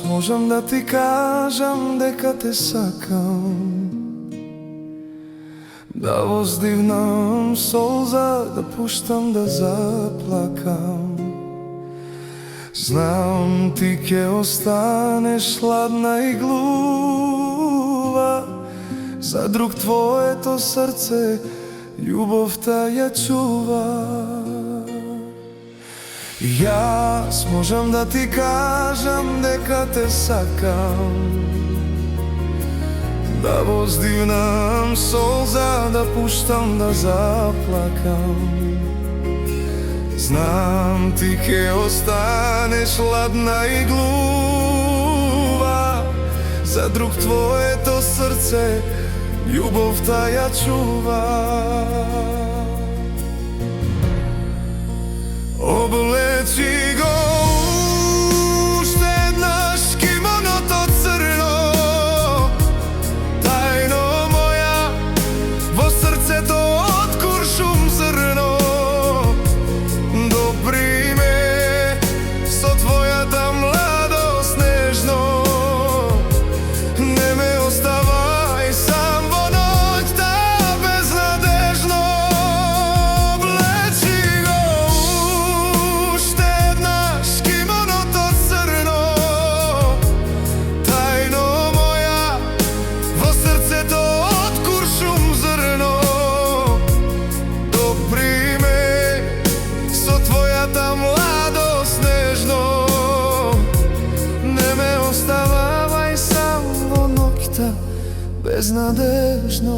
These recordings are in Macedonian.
можам да ти кажам дека те сакам, да воздивнам солза, да пуштам да заплакам. Знам ти ќе останеш хладна и глува, за друг твоето срце љубовта ја чува. Јас можам да ти кажам дека те сакам, да воздивнам солза, да пуштам да заплакам. Знам ти ќе останеш хладна и глува, за друг твоето срце љубовта ја чува. Облечи го уште еднаш кимоното црно, тајно моја, во срцето од куршум зрно. Допри ме со твојата младост нежно, не ме оставај сам во ноќта безнадежно. Облечи го уште еднаш кимоното црно, тајно моја, во срцето од куршум зрно. Допри ме со твојата младост нежно, не ме остававај сам во ноќта безнадежно.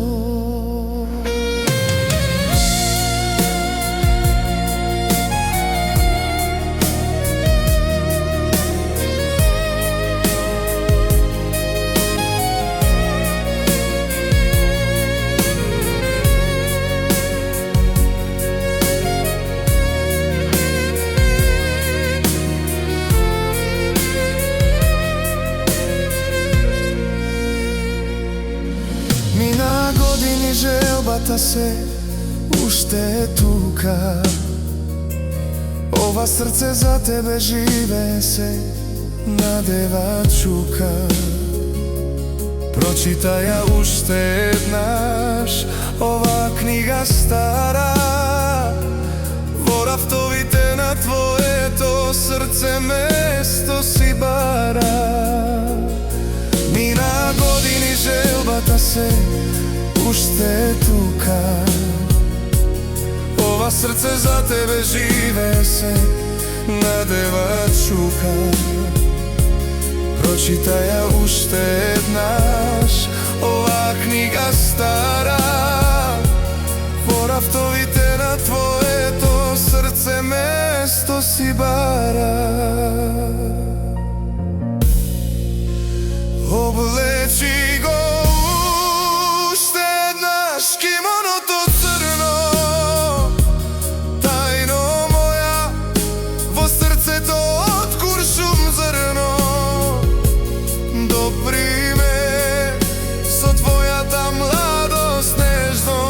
Мина години, желбата се уште е тука. Ова срце за тебе живее се, надева чука. Прочитај ја уште еднаш, ова книга стара. Во рафтовите на твоето срце место си бара. Мина години, желбата се уште е тука. Ова срце за тебе живее се, надева чука. Прочитај ја уште еднаш, ова книга стара. Во рафтовите на твоето срце место си бара. Облечи го уште еднаш кимоното црно, тајно моја, во срцето од куршум зрно. Допри ме со твојата младост нежно,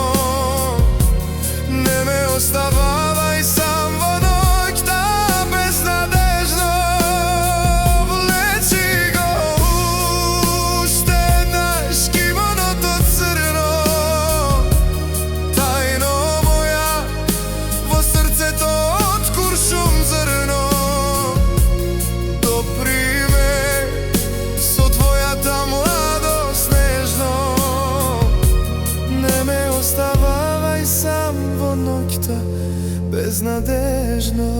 не ме остававај сам во ноќта безнадежно. Облечи го уште еднаш кимоното црно, тајно моја, во срцето од куршум зрно. Допри ме со твојата младост нежно, не ме остававај сам во ноќта безнадежно.